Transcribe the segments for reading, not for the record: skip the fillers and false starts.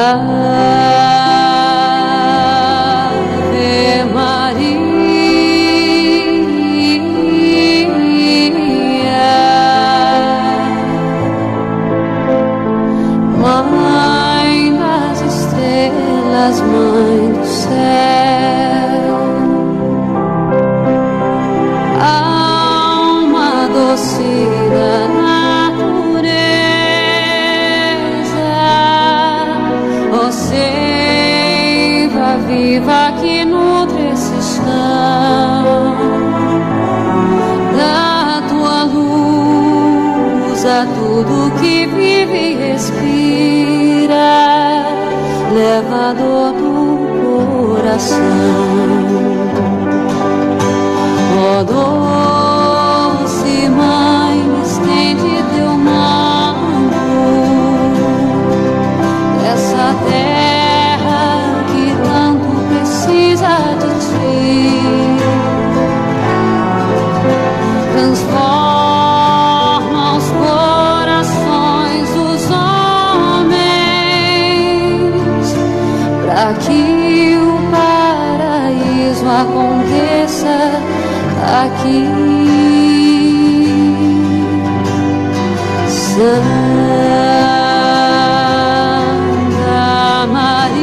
Ave Maria, Mãe das estrelas, Mãe do céu, alma doce da natureza, ó seiva viva que nutre esse chão, dá tua luz a tudo que vive e respira, leva a dor do coração. Ó doce Mãe, estende teu manto dessa terra que tanto precisa de ti. Transforma os corações dos homens, para que o paraíso aconteça aqui. Santa Maria,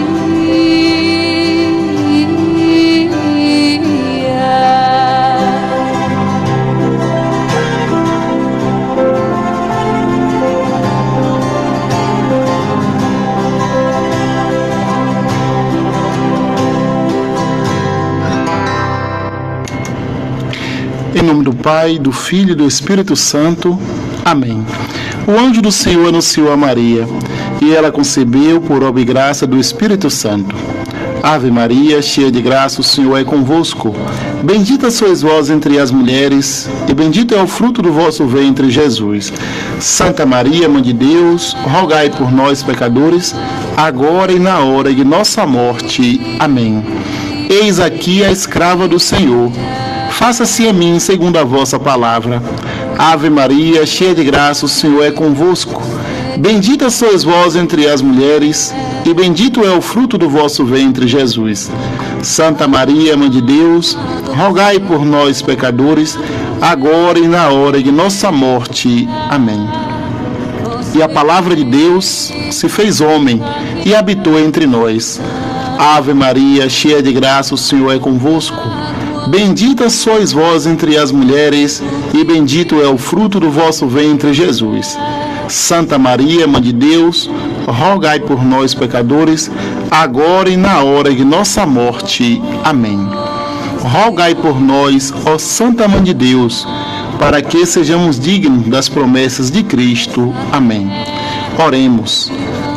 Em nome do Pai, do Filho e do Espírito Santo. Amém. O anjo do Senhor anunciou a Maria, e ela concebeu por obra e graça do Espírito Santo. Ave Maria, cheia de graça, o Senhor é convosco. Bendita sois vós entre as mulheres, e bendito é o fruto do vosso ventre, Jesus. Santa Maria, Mãe de Deus, rogai por nós, pecadores, agora e na hora de nossa morte. Amém. Eis aqui a escrava do Senhor. Faça-se a mim segundo a vossa palavra. Ave Maria, cheia de graça, o Senhor é convosco. Bendita sois vós entre as mulheres, e bendito é o fruto do vosso ventre, Jesus. Santa Maria, Mãe de Deus, rogai por nós, pecadores, agora e na hora de nossa morte. Amém. E a palavra de Deus se fez homem e habitou entre nós. Ave Maria, cheia de graça, o Senhor é convosco. Bendita sois vós entre as mulheres, e bendito é o fruto do vosso ventre, Jesus. Santa Maria, Mãe de Deus, rogai por nós, pecadores, agora e na hora de nossa morte. Amém. Rogai por nós, ó Santa Mãe de Deus, para que sejamos dignos das promessas de Cristo. Amém. Oremos.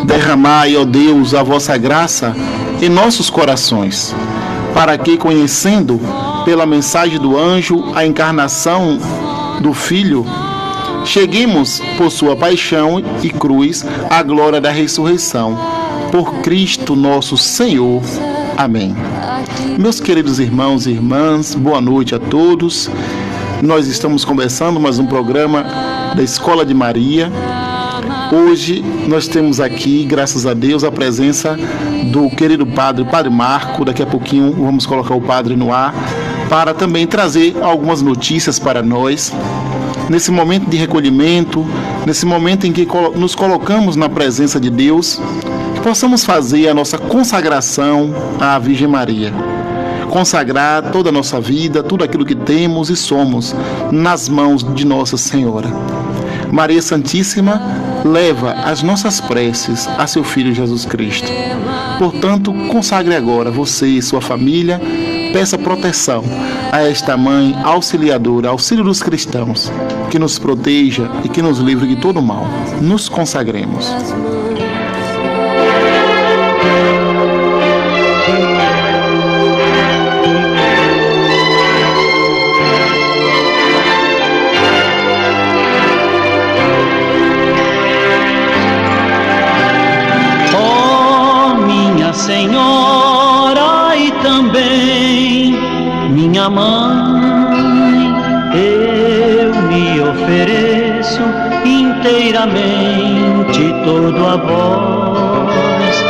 Derramai, ó Deus, a vossa graça em nossos corações, para que, conhecendo pela mensagem do anjo a encarnação do Filho, cheguemos por sua paixão e cruz à glória da ressurreição. Por Cristo nosso Senhor. Amém. Meus queridos irmãos e irmãs, boa noite a todos. Nós estamos começando mais um programa da Escola de Maria. Hoje nós temos aqui, graças a Deus, a presença do querido Padre Marco. Daqui a pouquinho vamos colocar o Padre no ar, para também trazer algumas notícias para nós. Nesse momento de recolhimento, nesse momento em que nos colocamos na presença de Deus, que possamos fazer a nossa consagração à Virgem Maria. Consagrar toda a nossa vida, tudo aquilo que temos e somos, nas mãos de Nossa Senhora. Maria Santíssima leva as nossas preces a seu Filho Jesus Cristo. Portanto, consagre agora você e sua família, peça proteção a esta Mãe auxiliadora, auxílio dos cristãos, que nos proteja e que nos livre de todo mal. Nos consagremos. Senhora e também minha mãe, eu me ofereço inteiramente todo a vós,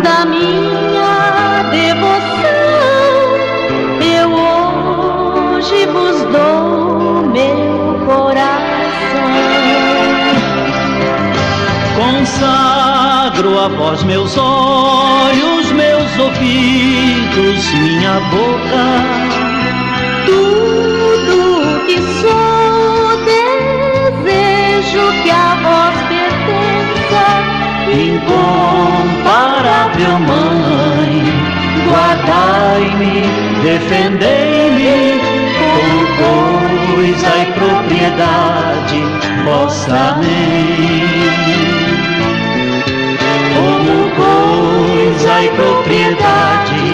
da minha devoção, eu hoje vos dou meu coração. Consagro a vós meus olhos, meus ouvidos, minha boca. Tudo que sou, desejo que a vós pertença. Incomparável Mãe, guardai-me, defendei-me, como coisa e propriedade vossa. Amém. Como coisa e propriedade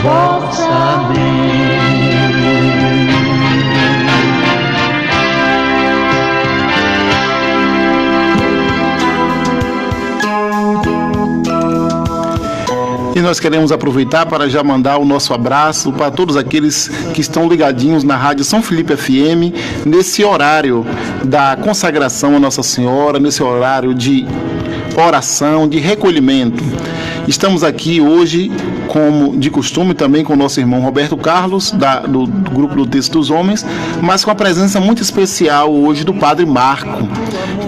vossa. Amém. E nós queremos aproveitar para já mandar o nosso abraço para todos aqueles que estão ligadinhos na Rádio São Felipe FM, nesse horário da consagração a Nossa Senhora, nesse horário de oração, de recolhimento. Estamos aqui hoje, como de costume, também com o nosso irmão Roberto Carlos, do Grupo do Texto dos Homens, mas com a presença muito especial hoje do Padre Marco,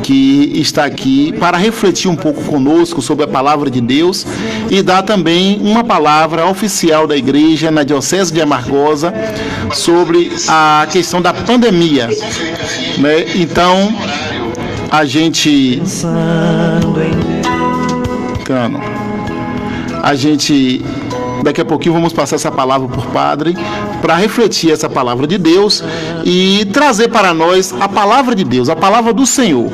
que está aqui para refletir um pouco conosco sobre a Palavra de Deus e dar também uma palavra oficial da Igreja na Diocese de Amargosa sobre a questão da pandemia, né? Então, a gente daqui a pouquinho vamos passar essa palavra por Padre para refletir essa palavra de Deus e trazer para nós a palavra de Deus, a palavra do Senhor.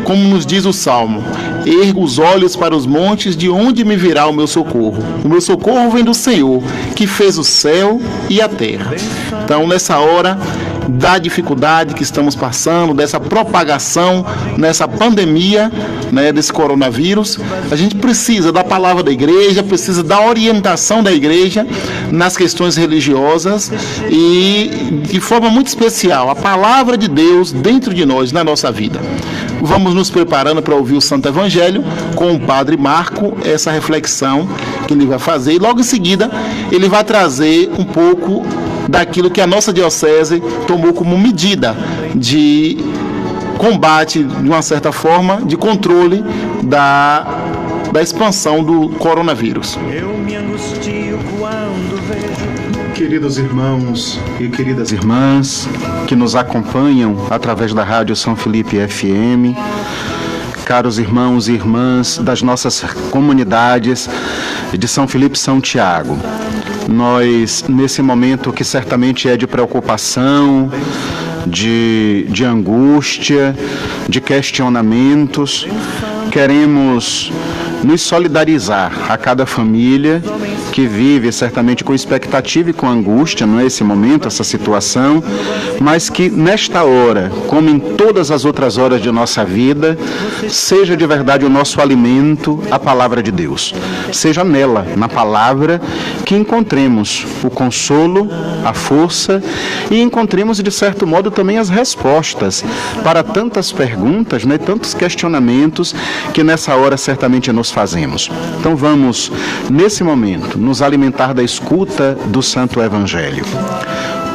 Como nos diz o Salmo: ergo os olhos para os montes, de onde me virá o meu socorro? O meu socorro vem do Senhor, que fez o céu e a terra. Então, nessa hora da dificuldade que estamos passando, dessa propagação, nessa pandemia, né, desse coronavírus, a gente precisa da palavra da igreja, precisa da orientação da igreja nas questões religiosas e, de forma muito especial, a palavra de Deus dentro de nós, na nossa vida. Vamos nos preparando para ouvir o Santo Evangelho com o Padre Marco, essa reflexão que ele vai fazer, e logo em seguida ele vai trazer um pouco daquilo que a nossa diocese tomou como medida de combate, de uma certa forma, de controle da expansão do coronavírus. Eu me angustio quando vejo. Queridos irmãos e queridas irmãs que nos acompanham através da Rádio São Felipe FM, caros irmãos e irmãs das nossas comunidades de São Felipe e São Tiago, nós, nesse momento que certamente é de preocupação, de angústia, de questionamentos, queremos nos solidarizar a cada família que vive certamente com expectativa e com angústia, não é esse momento, essa situação, mas que nesta hora, como em todas as outras horas de nossa vida, seja de verdade o nosso alimento a palavra de Deus. Seja nela, na palavra, que encontremos o consolo, a força e encontremos de certo modo também as respostas para tantas perguntas, né, tantos questionamentos que nessa hora certamente nos fazemos. Então vamos, nesse momento, nos alimentar da escuta do Santo Evangelho.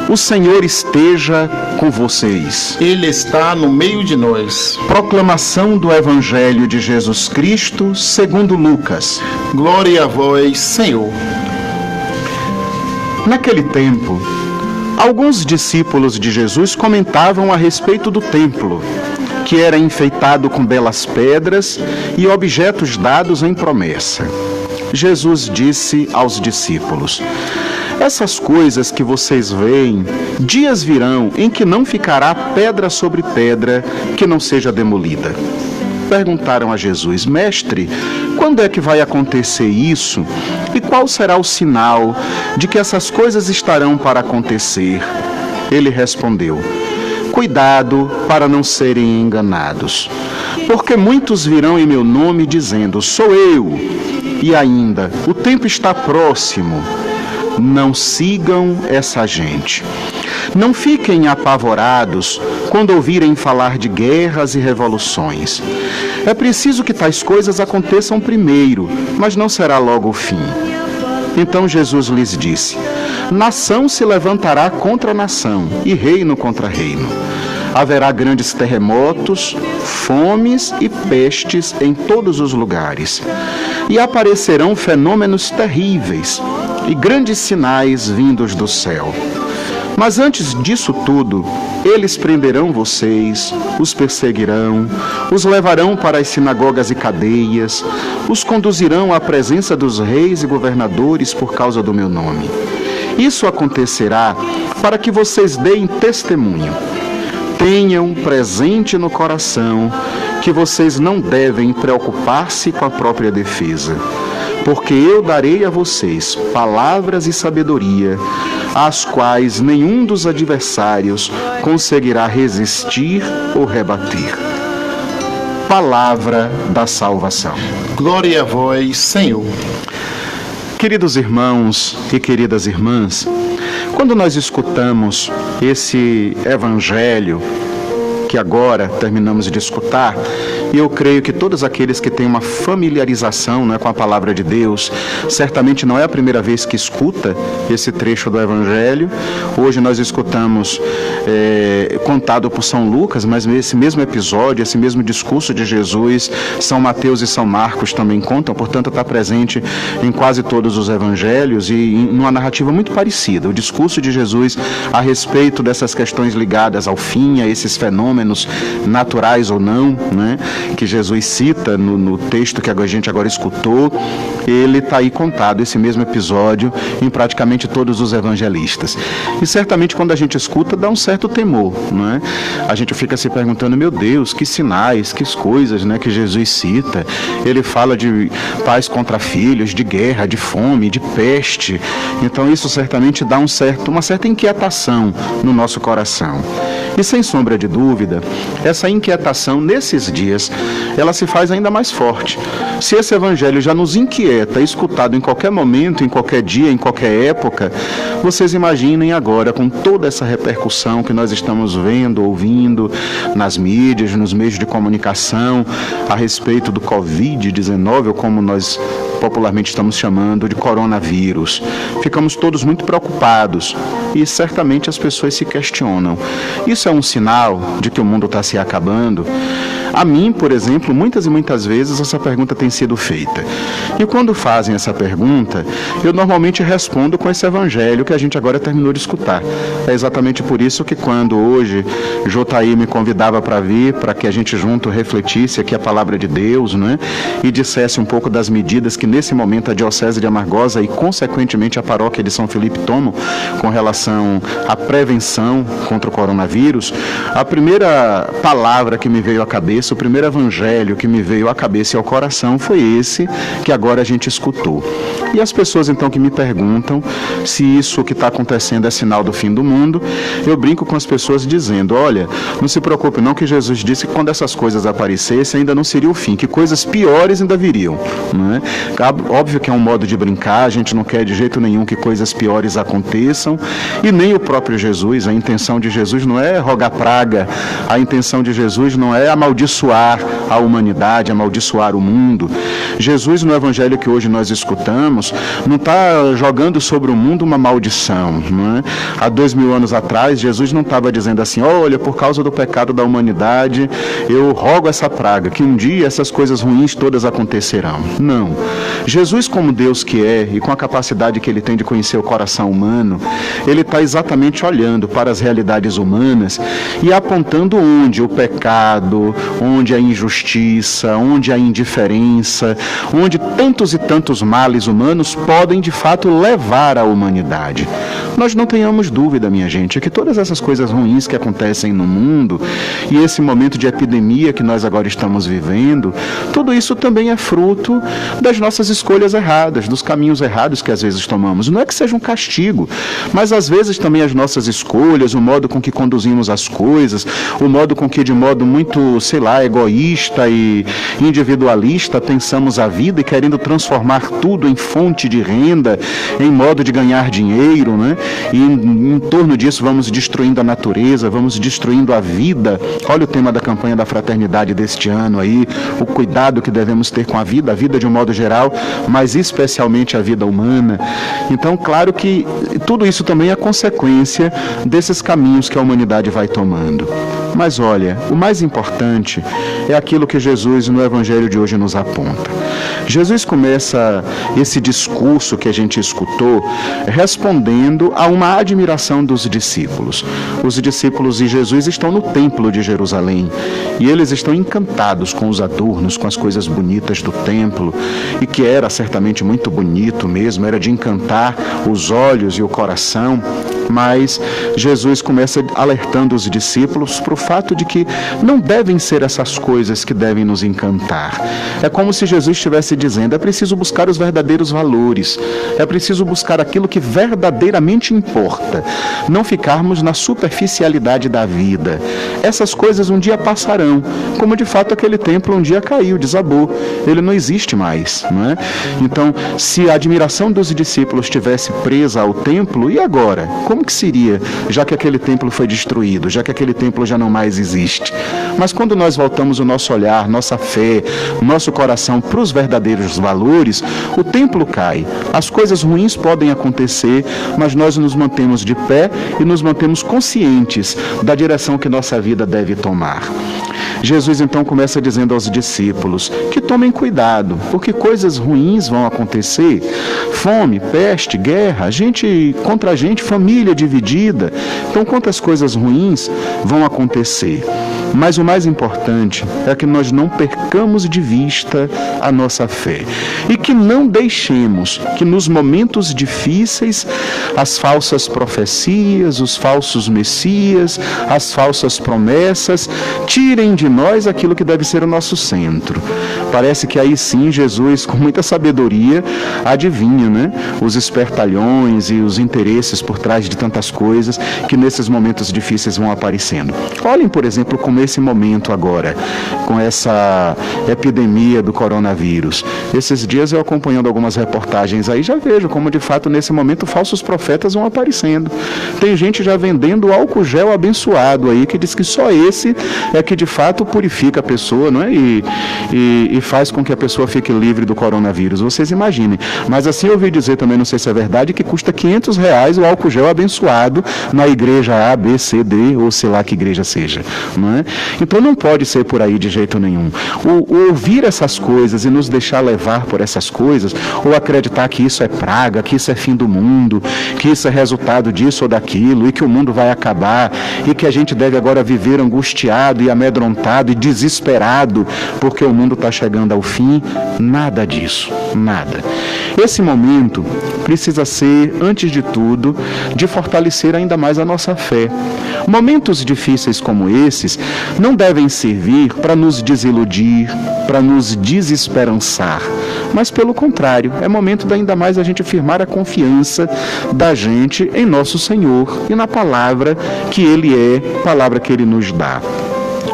O Senhor esteja com vocês. Ele está no meio de nós. Proclamação do Evangelho de Jesus Cristo segundo Lucas. Glória a vós, Senhor. Naquele tempo, alguns discípulos de Jesus comentavam a respeito do templo, que era enfeitado com belas pedras e objetos dados em promessa. Jesus disse aos discípulos: essas coisas que vocês veem, dias virão em que não ficará pedra sobre pedra que não seja demolida. Perguntaram a Jesus: Mestre, quando é que vai acontecer isso? E qual será o sinal de que essas coisas estarão para acontecer? Ele respondeu: cuidado para não serem enganados, porque muitos virão em meu nome dizendo: sou eu, e ainda, o tempo está próximo. não sigam essa gente. Não fiquem apavorados quando ouvirem falar de guerras e revoluções. É preciso que tais coisas aconteçam primeiro, mas não será logo o fim. Então Jesus lhes disse: nação se levantará contra nação e reino contra reino. Haverá grandes terremotos, fomes e pestes em todos os lugares. E aparecerão fenômenos terríveis e grandes sinais vindos do céu. Mas antes disso tudo, eles prenderão vocês, os perseguirão, os levarão para as sinagogas e cadeias, os conduzirão à presença dos reis e governadores por causa do meu nome. Isso acontecerá para que vocês deem testemunho. Tenham presente no coração que vocês não devem preocupar-se com a própria defesa, porque eu darei a vocês palavras e sabedoria, às quais nenhum dos adversários conseguirá resistir ou rebater. Palavra da salvação. Glória a vós, Senhor. Queridos irmãos e queridas irmãs, quando nós escutamos esse evangelho que agora terminamos de escutar, e eu creio que todos aqueles que têm uma familiarização, com a palavra de Deus, certamente não é a primeira vez que escuta esse trecho do Evangelho. Hoje nós escutamos contado por São Lucas, mas esse mesmo episódio, esse mesmo discurso de Jesus, São Mateus e São Marcos também contam, portanto está presente em quase todos os Evangelhos e em uma narrativa muito parecida. O discurso de Jesus a respeito dessas questões ligadas ao fim, a esses fenômenos naturais ou não, que Jesus cita no texto que a gente agora escutou, ele está aí contado, esse mesmo episódio, em praticamente todos os evangelistas. E certamente quando a gente escuta, dá um certo temor, A gente fica se perguntando, meu Deus, que sinais, que coisas, que Jesus cita. Ele fala de pais contra filhos, de guerra, de fome, de peste. Então isso certamente dá uma certa inquietação no nosso coração. E sem sombra de dúvida, essa inquietação nesses dias, ela se faz ainda mais forte. Se esse evangelho já nos inquieta, escutado em qualquer momento, em qualquer dia, em qualquer época, vocês imaginem agora com toda essa repercussão que nós estamos vendo, ouvindo nas mídias, nos meios de comunicação, a respeito do Covid-19, ou como nós popularmente estamos chamando de coronavírus. Ficamos todos muito preocupados e certamente as pessoas se questionam. Isso é um sinal de que o mundo está se acabando? A mim, por exemplo, muitas e muitas vezes essa pergunta tem sido feita. E quando fazem essa pergunta, eu normalmente respondo com esse evangelho que a gente agora terminou de escutar. É exatamente por isso que quando hoje Jotaí me convidava para vir, para que a gente junto refletisse aqui a palavra de Deus, e dissesse um pouco das medidas que nesse momento a Diocese de Amargosa e consequentemente a Paróquia de São Felipe tomam com relação à prevenção contra o coronavírus, a primeira palavra que me veio à cabeça, o primeiro evangelho que me veio à cabeça e ao coração foi esse que agora a gente escutou. E as pessoas então que me perguntam se isso que está acontecendo é sinal do fim do mundo, eu brinco com as pessoas dizendo, olha, não se preocupe não, que Jesus disse que quando essas coisas aparecessem ainda não seria o fim, que coisas piores ainda viriam. Óbvio que é um modo de brincar, a gente não quer de jeito nenhum que coisas piores aconteçam, e nem o próprio Jesus, a intenção de Jesus não é rogar praga, a intenção de Jesus não é amaldiçoar a humanidade, amaldiçoar o mundo. Jesus, no evangelho que hoje nós escutamos, não está jogando sobre o mundo uma maldição. Há 2000 anos atrás, Jesus não estava dizendo assim, olha, por causa do pecado da humanidade, eu rogo essa praga, que um dia essas coisas ruins todas acontecerão. Não. Jesus, como Deus que é, e com a capacidade que ele tem de conhecer o coração humano, ele está exatamente olhando para as realidades humanas e apontando onde o pecado, onde a injustiça, onde a indiferença, onde tantos e tantos males humanos podem de fato levar a humanidade. Nós não tenhamos dúvida, minha gente, que todas essas coisas ruins que acontecem no mundo e esse momento de epidemia que nós agora estamos vivendo, tudo isso também é fruto das nossas escolhas erradas, dos caminhos errados que às vezes tomamos. Não é que seja um castigo, mas às vezes também as nossas escolhas, o modo com que conduzimos vemos as coisas, o modo com que de modo muito, egoísta e individualista pensamos a vida e querendo transformar tudo em fonte de renda, em modo de ganhar dinheiro, né? E em torno disso vamos destruindo a natureza, vamos destruindo a vida. Olha o tema da campanha da fraternidade deste ano aí, o cuidado que devemos ter com a vida de um modo geral, mas especialmente a vida humana. Então, claro que tudo isso também é consequência desses caminhos que a humanidade vai tomando. Mas olha, o mais importante é aquilo que Jesus no Evangelho de hoje nos aponta. Jesus começa esse discurso que a gente escutou respondendo a uma admiração dos discípulos. Os discípulos e Jesus estão no templo de Jerusalém e eles estão encantados com os adornos, com as coisas bonitas do templo, e que era certamente muito bonito mesmo, era de encantar os olhos e o coração. Mas Jesus começa alertando os discípulos para o fato de que não devem ser essas coisas que devem nos encantar. É como se Jesus estivesse dizendo, é preciso buscar os verdadeiros valores, é preciso buscar aquilo que verdadeiramente importa, não ficarmos na superficialidade da vida. Essas coisas um dia passarão, como de fato aquele templo um dia caiu, desabou, ele não existe mais, não é? Então, se a admiração dos discípulos estivesse presa ao templo, e agora? Como que seria, já que aquele templo foi destruído, já que aquele templo já não mais existe? Mas quando nós voltamos o nosso olhar, nossa fé, nosso coração para os verdadeiros valores, o templo cai. As coisas ruins podem acontecer, mas nós nos mantemos de pé e nos mantemos conscientes da direção que nossa vida deve tomar. Jesus então começa dizendo aos discípulos que tomem cuidado, porque coisas ruins vão acontecer. Fome, peste, guerra, gente contra gente, família dividida. Então, quantas coisas ruins vão acontecer? Mas o mais importante é que nós não percamos de vista a nossa fé e que não deixemos que nos momentos difíceis as falsas profecias, os falsos messias, as falsas promessas tirem de nós aquilo que deve ser o nosso centro. Parece que aí sim Jesus, com muita sabedoria, adivinha, né? Os espertalhões e os interesses por trás de tantas coisas que nesses momentos difíceis vão aparecendo. Olhem, por exemplo, como esse momento agora, com essa epidemia do coronavírus. Esses dias eu acompanhando algumas reportagens aí, já vejo como de fato nesse momento falsos profetas vão aparecendo. Tem gente já vendendo álcool gel abençoado aí, que diz que só esse é que de fato purifica a pessoa, não é? E faz com que a pessoa fique livre do coronavírus. Vocês imaginem. Mas assim eu ouvi dizer também, não sei se é verdade, que custa R$500 o álcool gel abençoado na igreja A, B, C, D, ou sei lá que igreja seja, não é? Então não pode ser por aí de jeito nenhum. O ouvir essas coisas e nos deixar levar por essas coisas, ou acreditar que isso é praga, que isso é fim do mundo, que isso é resultado disso ou daquilo, e que o mundo vai acabar, e que a gente deve agora viver angustiado e amedrontado e desesperado, porque o mundo está chegando ao fim, nada disso, nada. Esse momento precisa ser, antes de tudo, de fortalecer ainda mais a nossa fé. Momentos difíceis como esses não devem servir para nos desiludir, para nos desesperançar, mas pelo contrário, é momento de ainda mais a gente firmar a confiança da gente em nosso Senhor e na palavra que Ele é, palavra que Ele nos dá.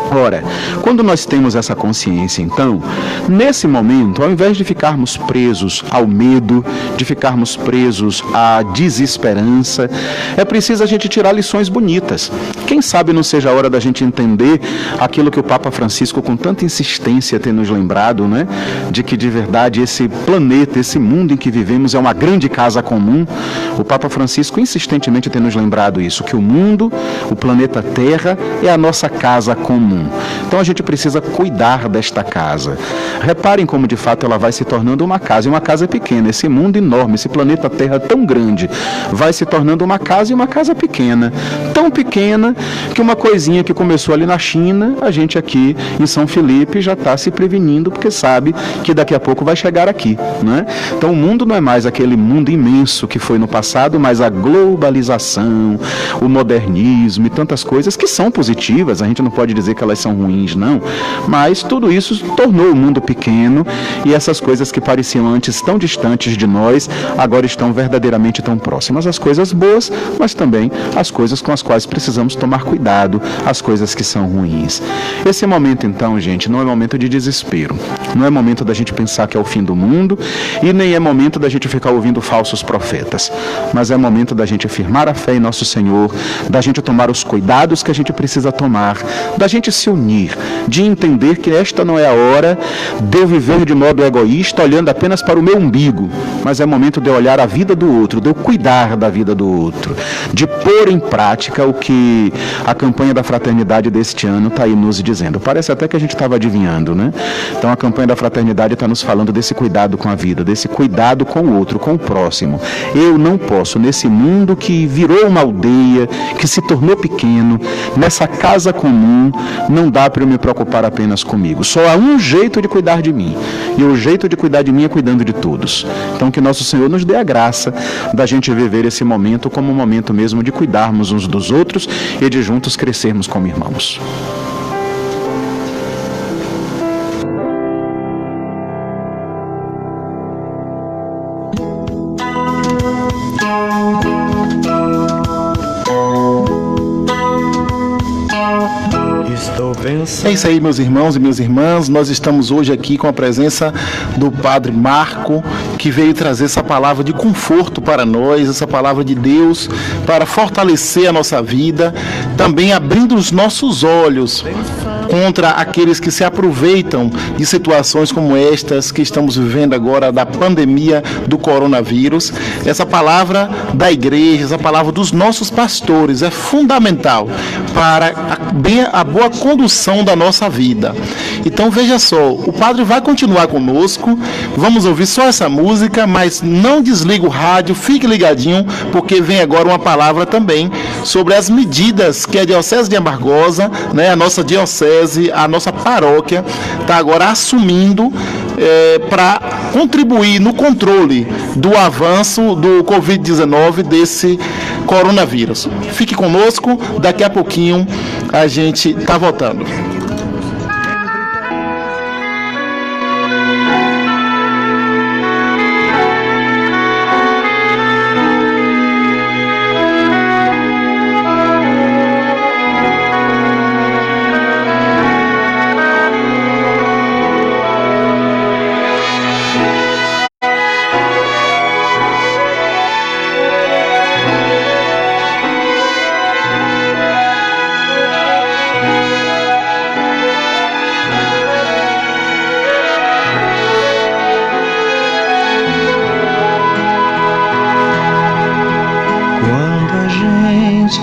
Ora, quando nós temos essa consciência, então, nesse momento, ao invés de ficarmos presos ao medo, de ficarmos presos à desesperança, é preciso a gente tirar lições bonitas. Quem sabe não seja a hora da gente entender aquilo que o Papa Francisco, com tanta insistência, tem nos lembrado, né? De que, de verdade, esse planeta, esse mundo em que vivemos é uma grande casa comum. O Papa Francisco insistentemente tem nos lembrado isso, que o mundo, o planeta Terra, é a nossa casa comum. Então a gente precisa cuidar desta casa. Reparem como de fato ela vai se tornando uma casa, e uma casa pequena. Esse mundo enorme, esse planeta Terra tão grande, vai se tornando uma casa, e uma casa pequena. Tão pequena que uma coisinha que começou ali na China, a gente aqui em São Felipe já está se prevenindo, porque sabe que daqui a pouco vai chegar aqui, né? Então o mundo não é mais aquele mundo imenso que foi no passado, mas a globalização, o modernismo, egoísmo e tantas coisas que são positivas, a gente não pode dizer que elas são ruins, não, mas tudo isso tornou o mundo pequeno e essas coisas que pareciam antes tão distantes de nós, agora estão verdadeiramente tão próximas. As coisas boas, mas também as coisas com as quais precisamos tomar cuidado, as coisas que são ruins. Esse momento, então, gente, não é momento de desespero, não é momento da gente pensar que é o fim do mundo e nem é momento da gente ficar ouvindo falsos profetas, mas é momento da gente firmar a fé em nosso Senhor, da gente tomar os cuidados que a gente precisa tomar, da gente se unir, de entender que esta não é a hora de eu viver de modo egoísta, olhando apenas para o meu umbigo, mas é momento de eu olhar a vida do outro, de eu cuidar da vida do outro, de pôr em prática o que a campanha da fraternidade deste ano está aí nos dizendo. Parece até que a gente estava adivinhando, né? Então a campanha da fraternidade está nos falando desse cuidado com a vida, desse cuidado com o outro, com o próximo. Eu não posso, nesse mundo que virou uma aldeia, que se tornou pequeno, nessa casa comum, não dá para eu me preocupar apenas comigo. Só há um jeito de cuidar de mim, e o jeito de cuidar de mim é cuidando de todos. Então que nosso Senhor nos dê a graça da gente viver esse momento como um momento mesmo de cuidarmos uns dos outros e de juntos crescermos como irmãos. É isso aí, meus irmãos e minhas irmãs. Nós estamos hoje aqui com a presença do Padre Marco, que veio trazer essa palavra de conforto para nós, essa palavra de Deus para fortalecer a nossa vida, também abrindo os nossos olhos contra aqueles que se aproveitam de situações como estas que estamos vivendo agora, da pandemia do coronavírus. Essa palavra da igreja, essa palavra dos nossos pastores é fundamental para a boa condução da nossa vida. Então veja só, o Padre vai continuar conosco, vamos ouvir só essa música, mas não desliga o rádio, fique ligadinho, porque vem agora uma palavra também sobre as medidas que a Diocese de Amargosa, né, a nossa diocese, a nossa paróquia, está agora assumindo para contribuir no controle do avanço do Covid-19, desse coronavírus. Fique conosco, daqui a pouquinho a gente está voltando.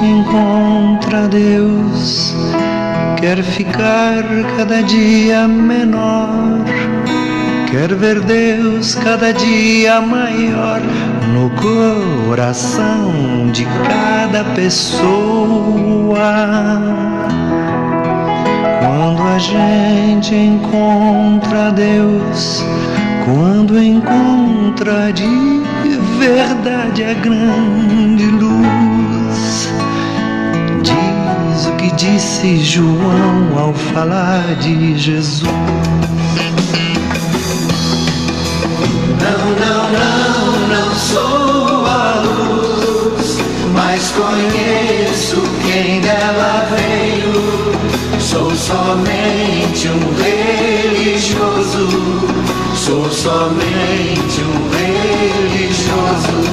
Encontra Deus, quer ficar cada dia menor, quer ver Deus cada dia maior no coração de cada pessoa. Quando a gente encontra Deus, quando encontra de verdade a grande luz, diz o que disse João ao falar de Jesus. Não sou a luz, mas conheço quem dela veio. Sou somente um religioso, sou somente um religioso.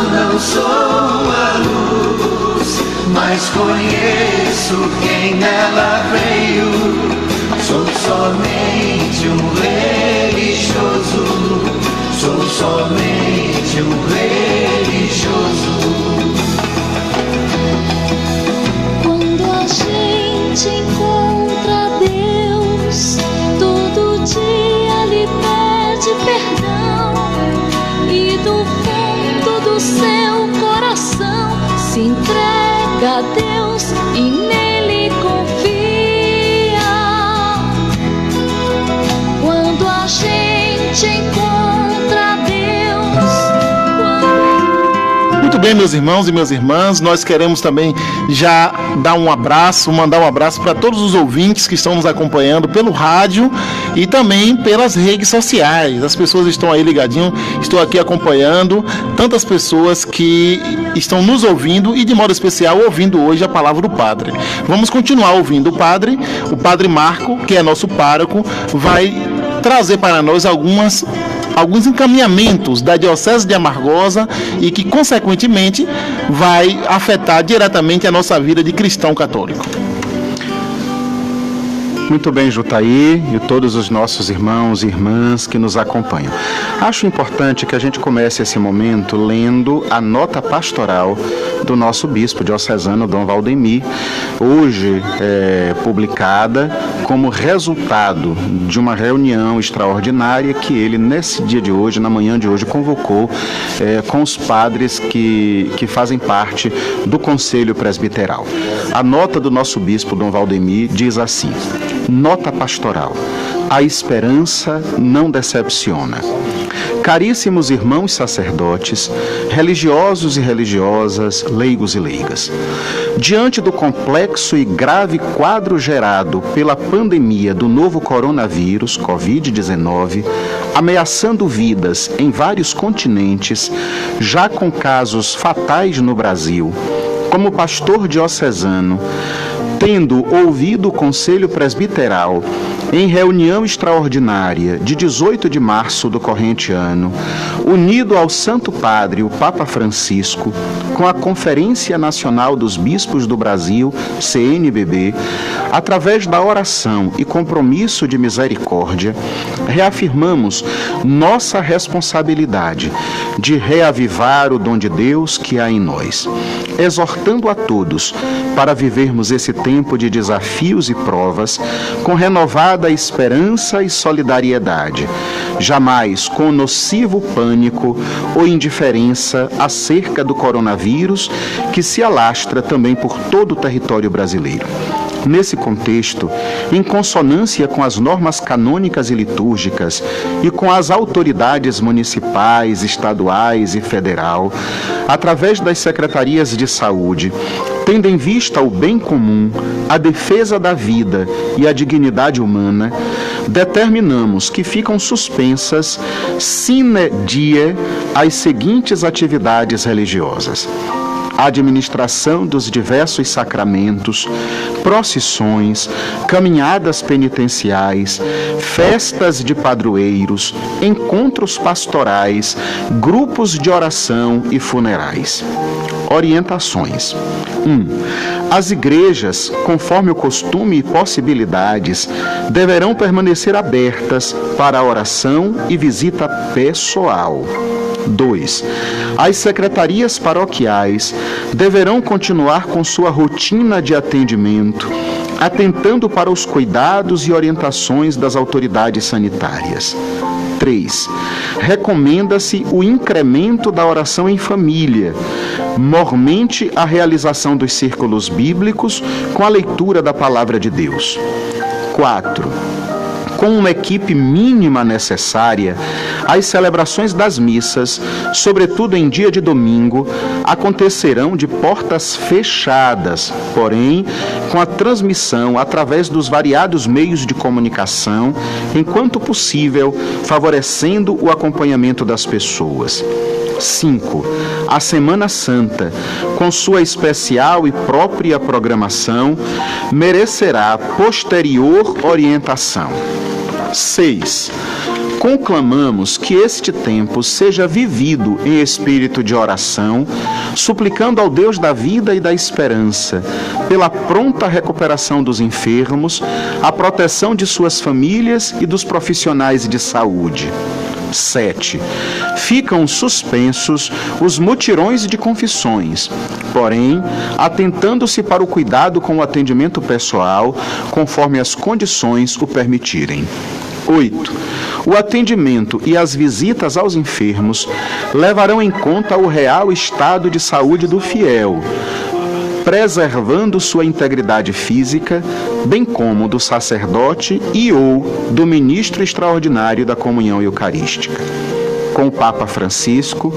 Não sou a luz, mas conheço quem nela veio. Sou somente um religioso, sou somente um religioso. Quando a gente encontra Deus, todo dia lhe pede perdão, e do fundo do seu coração se entrega a Deus e nele confia. Quando a gente encontra Deus, Muito bem, meus irmãos e minhas irmãs, nós queremos também já dar um abraço, mandar um abraço para todos os ouvintes que estão nos acompanhando pelo rádio e também pelas redes sociais. As pessoas estão aí ligadinho, estou aqui acompanhando tantas pessoas que estão nos ouvindo e de modo especial ouvindo hoje a palavra do Padre. Vamos continuar ouvindo o Padre Marco, que é nosso pároco, vai trazer para nós alguns encaminhamentos da Diocese de Amargosa e que, consequentemente, vai afetar diretamente a nossa vida de cristão católico. Muito bem, Jutaí, e todos os nossos irmãos e irmãs que nos acompanham. Acho importante que a gente comece esse momento lendo a nota pastoral do nosso bispo diocesano, Dom Valdemir, hoje publicada como resultado de uma reunião extraordinária que ele, nesse dia de hoje, na manhã de hoje, convocou com os padres que fazem parte do Conselho Presbiteral. A nota do nosso bispo, Dom Valdemir, diz assim: nota pastoral. A esperança não decepciona. Caríssimos irmãos sacerdotes, religiosos e religiosas, leigos e leigas, diante do complexo e grave quadro gerado pela pandemia do novo coronavírus, Covid-19, ameaçando vidas em vários continentes, já com casos fatais no Brasil, como pastor diocesano, tendo ouvido o Conselho Presbiteral em reunião extraordinária de 18 de março do corrente ano, unido ao Santo Padre, o Papa Francisco, com a Conferência Nacional dos Bispos do Brasil, CNBB, através da oração e compromisso de misericórdia, reafirmamos nossa responsabilidade de reavivar o dom de Deus que há em nós, exortando a todos para vivermos esse tempo de desafios e provas com renovada esperança e solidariedade, jamais com nocivo pânico ou indiferença acerca do coronavírus que se alastra também por todo o território brasileiro. Nesse contexto, em consonância com as normas canônicas e litúrgicas e com as autoridades municipais, estaduais e federal, através das secretarias de saúde, tendo em vista o bem comum, a defesa da vida e a dignidade humana, determinamos que ficam suspensas sine die as seguintes atividades religiosas: a administração dos diversos sacramentos, procissões, caminhadas penitenciais, festas de padroeiros, encontros pastorais, grupos de oração e funerais. Orientações. 1. As igrejas, conforme o costume e possibilidades, deverão permanecer abertas para a oração e visita pessoal. 2. As secretarias paroquiais deverão continuar com sua rotina de atendimento, atentando para os cuidados e orientações das autoridades sanitárias. 3. Recomenda-se o incremento da oração em família, mormente a realização dos círculos bíblicos com a leitura da Palavra de Deus. 4. Com uma equipe mínima necessária, as celebrações das missas, sobretudo em dia de domingo, acontecerão de portas fechadas, porém, com a transmissão através dos variados meios de comunicação, enquanto possível, favorecendo o acompanhamento das pessoas. 5. A Semana Santa, com sua especial e própria programação, merecerá posterior orientação. 6. Conclamamos que este tempo seja vivido em espírito de oração, suplicando ao Deus da vida e da esperança, pela pronta recuperação dos enfermos, a proteção de suas famílias e dos profissionais de saúde. 7. Ficam suspensos os mutirões de confissões, porém, atentando-se para o cuidado com o atendimento pessoal, conforme as condições o permitirem. 8. O atendimento e as visitas aos enfermos levarão em conta o real estado de saúde do fiel, preservando sua integridade física, bem como do sacerdote e ou do ministro extraordinário da comunhão eucarística. com o Papa Francisco,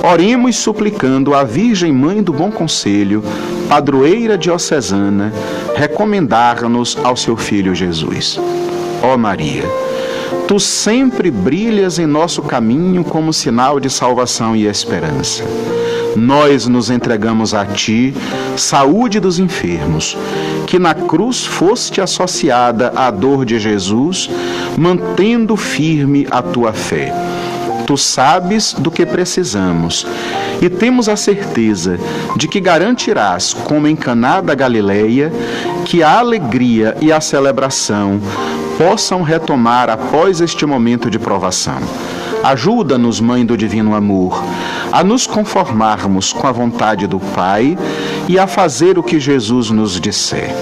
oremos suplicando a Virgem Mãe do Bom Conselho, padroeira diocesana, recomendar-nos ao seu Filho Jesus. Ó Maria, tu sempre brilhas em nosso caminho como sinal de salvação e esperança. Nós nos entregamos a ti, saúde dos enfermos, que na cruz foste associada à dor de Jesus, mantendo firme a tua fé. Tu sabes do que precisamos e temos a certeza de que garantirás, como em Caná da Galileia, que a alegria e a celebração possam retomar após este momento de provação. Ajuda-nos, Mãe do Divino Amor, a nos conformarmos com a vontade do Pai e a fazer o que Jesus nos disser.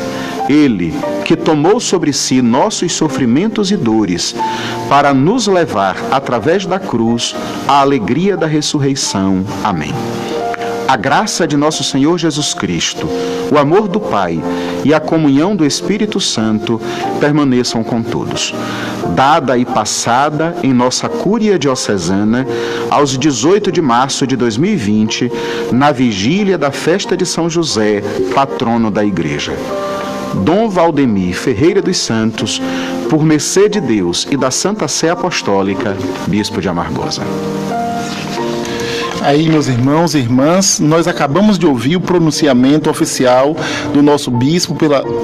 Ele, que tomou sobre si nossos sofrimentos e dores, para nos levar, através da cruz, à alegria da ressurreição. Amém. A graça de nosso Senhor Jesus Cristo, o amor do Pai e a comunhão do Espírito Santo permaneçam com todos. Dada e passada em nossa Cúria Diocesana, aos 18 de março de 2020, na vigília da festa de São José, patrono da Igreja. Dom Valdemir Ferreira dos Santos, por mercê de Deus e da Santa Sé Apostólica, Bispo de Amargosa. Aí, meus irmãos e irmãs, nós acabamos de ouvir o pronunciamento oficial do nosso bispo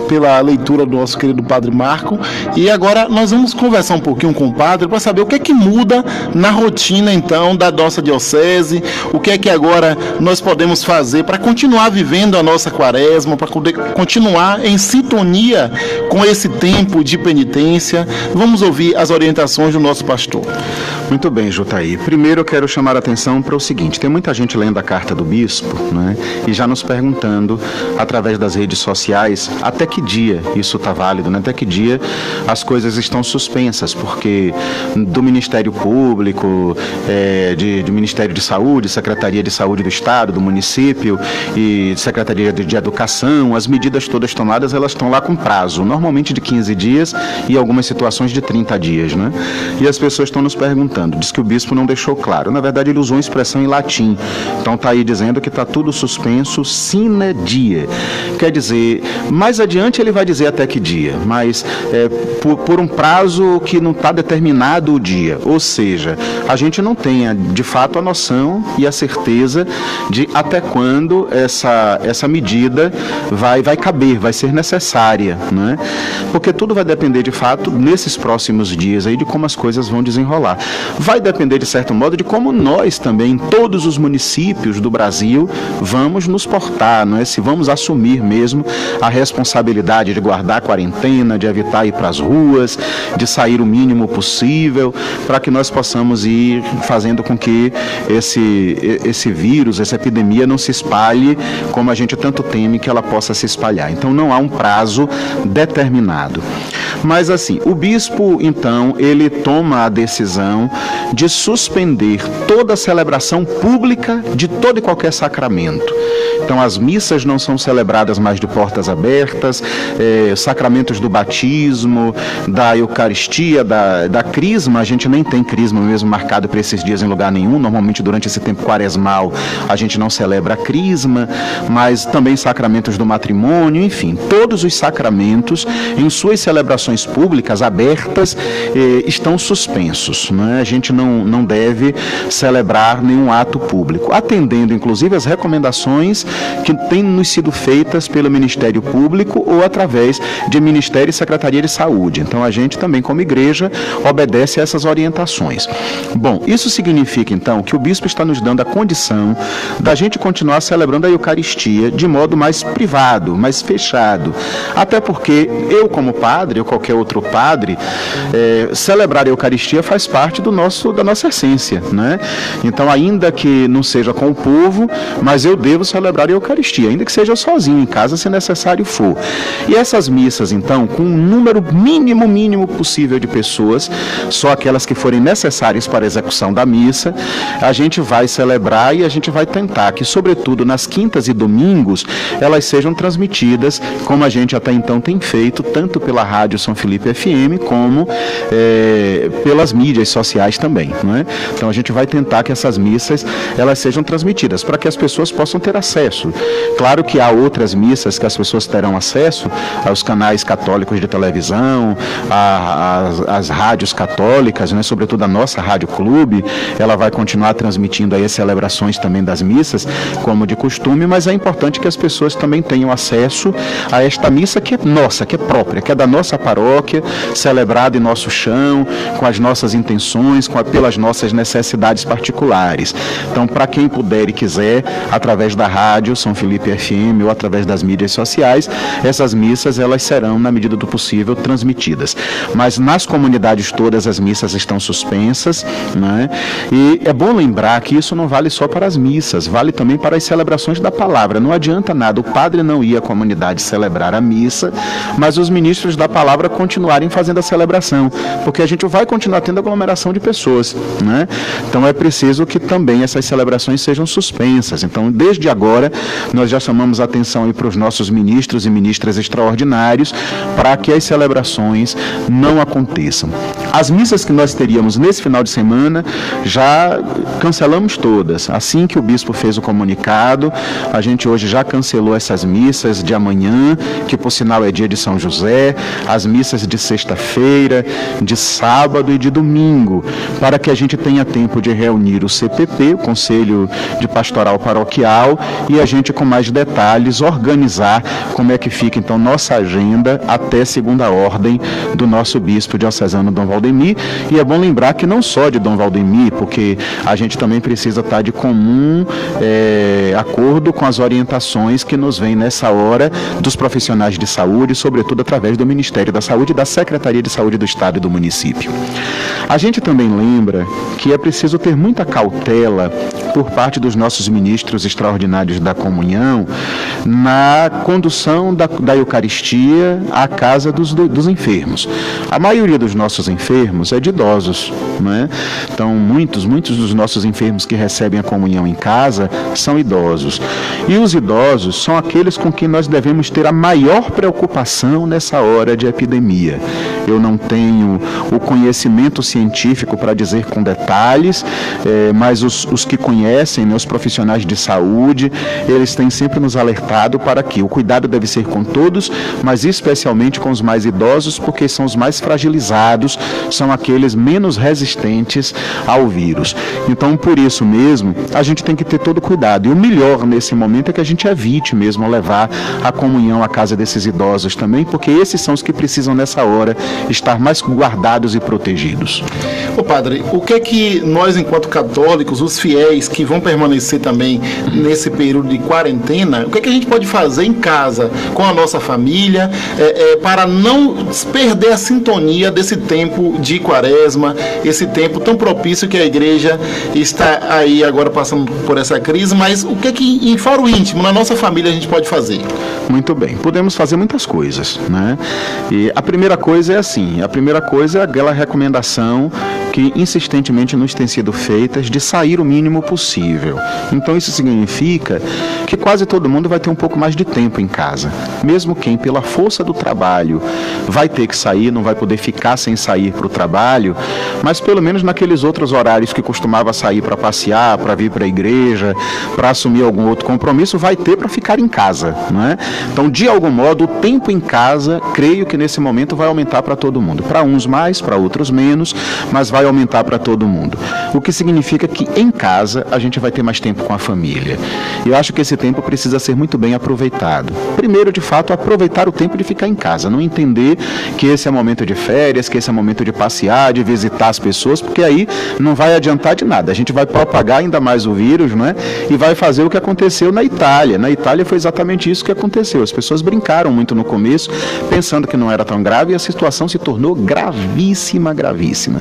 pela leitura do nosso querido Padre Marco, e agora nós vamos conversar um pouquinho com o padre para saber o que é que muda na rotina, então, da nossa diocese, o que é que agora nós podemos fazer para continuar vivendo a nossa quaresma, para continuar em sintonia com esse tempo de penitência. Vamos ouvir as orientações do nosso pastor. Muito bem, Jutaí. Primeiro eu quero chamar a atenção para o seguinte: tem muita gente lendo a carta do bispo, né, e já nos perguntando, através das redes sociais, até que dia isso está válido, né? Até que dia as coisas estão suspensas, porque do Ministério Público, do Ministério de Saúde, Secretaria de Saúde do Estado, do município e Secretaria de Educação, as medidas todas tomadas, elas estão lá com prazo, normalmente de 15 dias e algumas situações de 30 dias, né? E as pessoas estão nos perguntando, diz que o bispo não deixou claro. Na verdade, ele usou uma expressão em latim. Então está aí dizendo que está tudo suspenso sine die. Quer dizer, mais adiante ele vai dizer até que dia, mas por um prazo que não está determinado o dia. Ou seja, a gente não tem de fato a noção e a certeza de até quando essa medida vai caber, vai ser necessária, né? Porque tudo vai depender de fato nesses próximos dias aí de como as coisas vão desenrolar. Vai depender de certo modo de como nós também, em todos os municípios do Brasil, vamos nos portar, não é? Se vamos assumir mesmo a responsabilidade de guardar a quarentena, de evitar ir para as ruas, de sair o mínimo possível, para que nós possamos ir fazendo com que esse vírus, essa epidemia não se espalhe como a gente tanto teme que ela possa se espalhar. Então não há um prazo determinado. Mas assim, o bispo, então, ele toma a decisão de suspender toda a celebração pública de todo e qualquer sacramento. Então as missas não são celebradas mais de portas abertas, sacramentos do batismo, da Eucaristia, da Crisma, a gente nem tem Crisma mesmo marcado para esses dias em lugar nenhum. Normalmente durante esse tempo quaresmal a gente não celebra a Crisma, mas também sacramentos do matrimônio, enfim, todos os sacramentos em suas celebrações públicas abertas estão suspensos, né? A gente não deve celebrar nenhum ato público, atendendo inclusive as recomendações que têm nos sido feitas pelo Ministério Público ou através de Ministério e Secretaria de Saúde. Então a gente também, como igreja, obedece a essas orientações. Bom, isso significa então que o bispo está nos dando a condição da gente continuar celebrando a Eucaristia de modo mais privado, mais fechado. Até porque eu, como padre, ou qualquer outro padre, celebrar a Eucaristia faz parte da nossa essência, né? Então, ainda que não seja com o povo, mas eu devo celebrar a Eucaristia, ainda que seja sozinho em casa, se necessário for. E essas missas, então, com um número mínimo possível de pessoas, só aquelas que forem necessárias para a execução da missa, a gente vai celebrar e a gente vai tentar que, sobretudo nas quintas e domingos, elas sejam transmitidas, como a gente até então tem feito, tanto pela Rádio São Felipe FM, como pelas mídias sociais também, não é? Então a gente vai tentar que essas missas elas sejam transmitidas para que as pessoas possam ter acesso. Claro que há outras missas que as pessoas terão acesso aos canais católicos de televisão, às rádios católicas, né? Sobretudo a nossa Rádio Clube, ela vai continuar transmitindo aí as celebrações também das missas, como de costume, mas é importante que as pessoas também tenham acesso a esta missa que é nossa, que é própria, que é da nossa paróquia, celebrada em nosso chão, com as nossas intenções, pelas nossas necessidades particulares. Então, para quem puder e quiser, através da rádio São Felipe FM ou através das mídias sociais, essas missas elas serão, na medida do possível, transmitidas. Mas nas comunidades todas as missas estão suspensas, né? E é bom lembrar que isso não vale só para as missas, vale também para as celebrações da palavra. Não adianta nada o padre não ir à comunidade celebrar a missa, mas os ministros da palavra continuarem fazendo a celebração, porque a gente vai continuar tendo aglomeração de pessoas, né? Então é preciso que também essas celebrações sejam suspensas. Então, desde agora, nós já chamamos a atenção aí para os nossos ministros e ministras extraordinários para que as celebrações não aconteçam. As missas que nós teríamos nesse final de semana, já cancelamos todas. Assim que o bispo fez o comunicado, a gente hoje já cancelou essas missas de amanhã, que por sinal é dia de São José, as missas de sexta-feira, de sábado e de domingo, para que a gente tenha tempo de reunir o CPP, o Conselho de Pastoral Paroquial, e a gente com mais detalhes organizar como é que fica então nossa agenda até segunda ordem do nosso bispo diocesano Dom Valdemir. E é bom lembrar que não só de Dom Valdemir, porque a gente também precisa estar de comum acordo com as orientações que nos vêm nessa hora dos profissionais de saúde, sobretudo através do Ministério da Saúde e da Secretaria de Saúde do Estado e do município. A gente também lembra que é preciso ter muita cautela por parte dos nossos ministros extraordinários da comunhão na condução da Eucaristia à casa dos enfermos. A maioria dos nossos enfermos é de idosos, né? Então, muitos dos nossos enfermos que recebem a comunhão em casa são idosos. E os idosos são aqueles com quem nós devemos ter a maior preocupação nessa hora de epidemia. Eu não tenho o conhecimento científico para dizer com detalhes, mas os que conhecem, né, os profissionais de saúde, eles têm sempre nos alertado para que o cuidado deve ser com todos, mas especialmente com os mais idosos, porque são os mais fragilizados, são aqueles menos resistentes ao vírus. Então, por isso mesmo, a gente tem que ter todo cuidado. E o melhor nesse momento é que a gente evite mesmo levar a comunhão à casa desses idosos também, porque esses são os que precisam nessa hora estar mais guardados e protegidos. Ô padre, o que é que nós, enquanto católicos, os fiéis que vão permanecer também nesse período de quarentena, o que é que a gente pode fazer em casa, com a nossa família, para não perder a sintonia desse tempo de quaresma, esse tempo tão propício que a igreja está aí agora passando por essa crise, mas o que é que, fora o íntimo, na nossa família, a gente pode fazer? Muito bem, podemos fazer muitas coisas, né? E a primeira coisa é assim, é aquela recomendação que insistentemente nos tem sido feitas de sair o mínimo possível. Então isso significa que quase todo mundo vai ter um pouco mais de tempo em casa. Mesmo quem, pela força do trabalho, vai ter que sair, não vai poder ficar sem sair para o trabalho, mas pelo menos naqueles outros horários que costumava sair para passear, para vir para a igreja, para assumir algum outro compromisso, vai ter para ficar em casa, não é? Então, de algum modo, o tempo em casa, creio que nesse momento vai aumentar para todo mundo. Para uns mais, para outros menos, mas vai aumentar para todo mundo. O que significa que em casa a gente vai ter mais tempo com a família. E eu acho que esse tempo precisa ser muito bem aproveitado. Primeiro, de fato, aproveitar o tempo de ficar em casa, não entender que esse é momento de férias, que esse é momento de passear, de visitar as pessoas, porque aí não vai adiantar de nada. A gente vai propagar ainda mais o vírus, não é? E vai fazer o que aconteceu na Itália. Na Itália foi exatamente isso que aconteceu. As pessoas brincaram muito no começo, pensando que não era tão grave, e a situação se tornou gravíssima, gravíssima.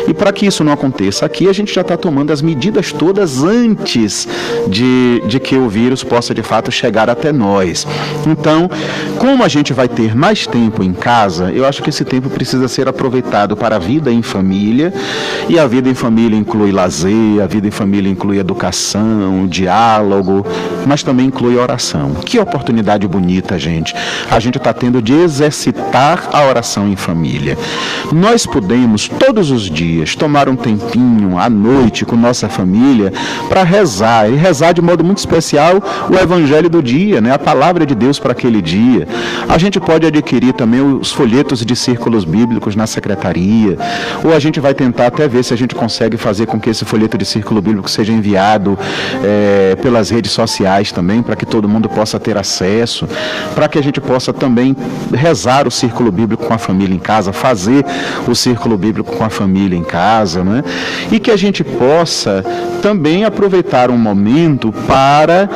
E para que isso não aconteça aqui, a gente já está tomando as medidas todas antes de que o vírus possa de fato chegar até nós. Então, como a gente vai ter mais tempo em casa, eu acho que esse tempo precisa ser aproveitado para a vida em família, e a vida em família inclui lazer, a vida em família inclui educação, diálogo, mas também inclui oração. Que oportunidade bonita, gente. A gente está tendo de exercitar a oração em família. Nós podemos, todos os dias, tomar um tempinho à noite com nossa família para rezar, e rezar de modo muito especial o Evangelho do dia, né? A palavra de Deus para aquele dia. A gente pode adquirir também os folhetos de círculos bíblicos na secretaria, ou a gente vai tentar até ver se a gente consegue fazer com que esse folheto de círculo bíblico seja enviado pelas redes sociais também, para que todo mundo possa ter acesso, para que a gente possa também rezar o círculo bíblico com a família em casa, fazer o círculo bíblico com a família em casa, né? E que a gente possa também aproveitar um momento para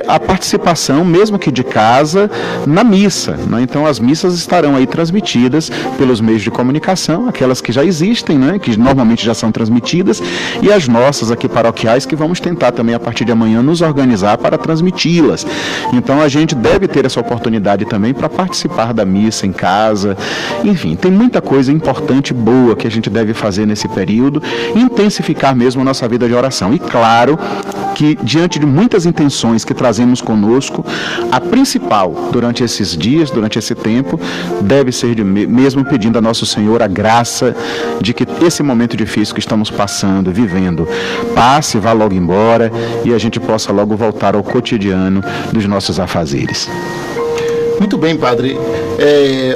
a participação, mesmo que de casa, na missa, né? Então as missas estarão aí transmitidas pelos meios de comunicação, aquelas que já existem, né? Que normalmente já são transmitidas, e as nossas aqui paroquiais, que vamos tentar também a partir de amanhã nos organizar para transmiti-las. Então a gente deve ter essa oportunidade também para participar da missa em casa. Enfim, tem muita coisa importante e boa que a gente deve fazer nesse período, intensificar mesmo a nossa vida de oração. E claro que, diante de muitas intenções que trazemos conosco, a principal durante esses dias, durante esse tempo, deve ser mesmo pedindo a Nosso Senhor a graça de que esse momento difícil que estamos passando, vivendo, passe, vá logo embora, e a gente possa logo voltar ao cotidiano dos nossos afazeres. Muito bem, padre.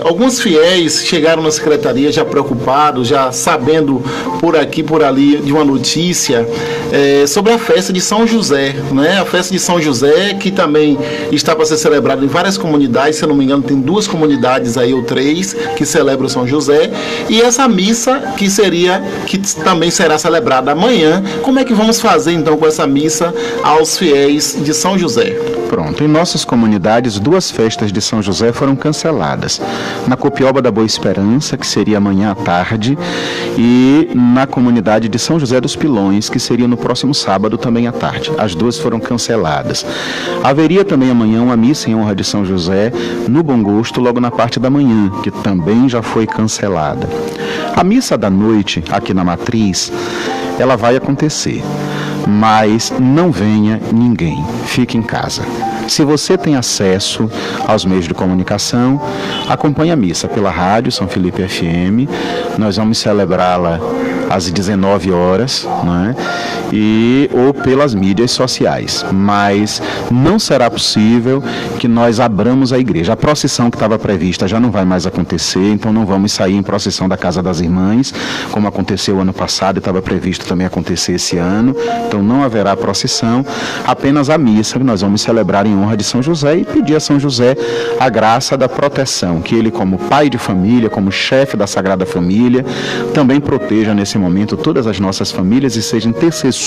Alguns fiéis chegaram na secretaria já preocupados, já sabendo por aqui, por ali, de uma notícia sobre a festa de São José, né? A festa de São José, que também está para ser celebrada em várias comunidades, se eu não me engano, tem 2 comunidades aí, ou 3, que celebram São José, e essa missa que também será celebrada amanhã. Como é que vamos fazer então com essa missa aos fiéis de São José? Pronto, em nossas comunidades, 2 festas de São José foram canceladas. Na Copioba da Boa Esperança, que seria amanhã à tarde, e na comunidade de São José dos Pilões, que seria no próximo sábado também à tarde. As 2 foram canceladas. Haveria também amanhã uma missa em honra de São José no Bom Gosto, logo na parte da manhã, que também já foi cancelada. A missa da noite, aqui na Matriz, ela vai acontecer, mas não venha ninguém, fique em casa. Se você tem acesso aos meios de comunicação, acompanhe a missa pela rádio São Felipe FM. Nós vamos celebrá-la às 19 horas, né? Ou pelas mídias sociais. Mas não será possível que nós abramos a igreja. A procissão que estava prevista já não vai mais acontecer, então não vamos sair em procissão da Casa das Irmãs, como aconteceu ano passado e estava previsto também acontecer esse ano. Então não haverá procissão, apenas a missa que nós vamos celebrar em honra de São José e pedir a São José a graça da proteção, que ele, como pai de família, como chefe da Sagrada Família, também proteja nesse momento todas as nossas famílias e seja intercessor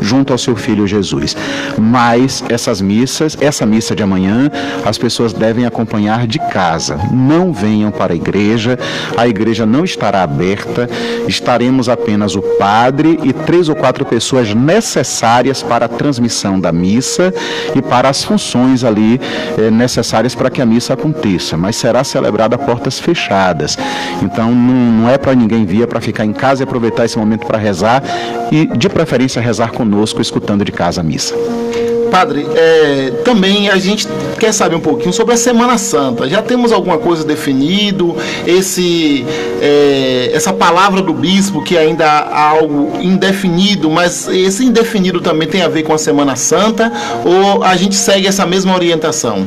junto ao seu Filho Jesus. Mas essa missa de amanhã, as pessoas devem acompanhar de casa. Não venham para a igreja não estará aberta, estaremos apenas o padre e 3 ou 4 pessoas necessárias para a transmissão da missa e para as funções ali necessárias para que a missa aconteça, mas será celebrada a portas fechadas. Então não é para ninguém vir, é para ficar em casa e aproveitar esse momento para rezar e, de preferência, rezar conosco, escutando de casa a missa. Padre, também a gente quer saber um pouquinho sobre a Semana Santa. Já temos alguma coisa definido? Essa palavra do bispo, que ainda há algo indefinido, mas esse indefinido também tem a ver com a Semana Santa? Ou a gente segue essa mesma orientação?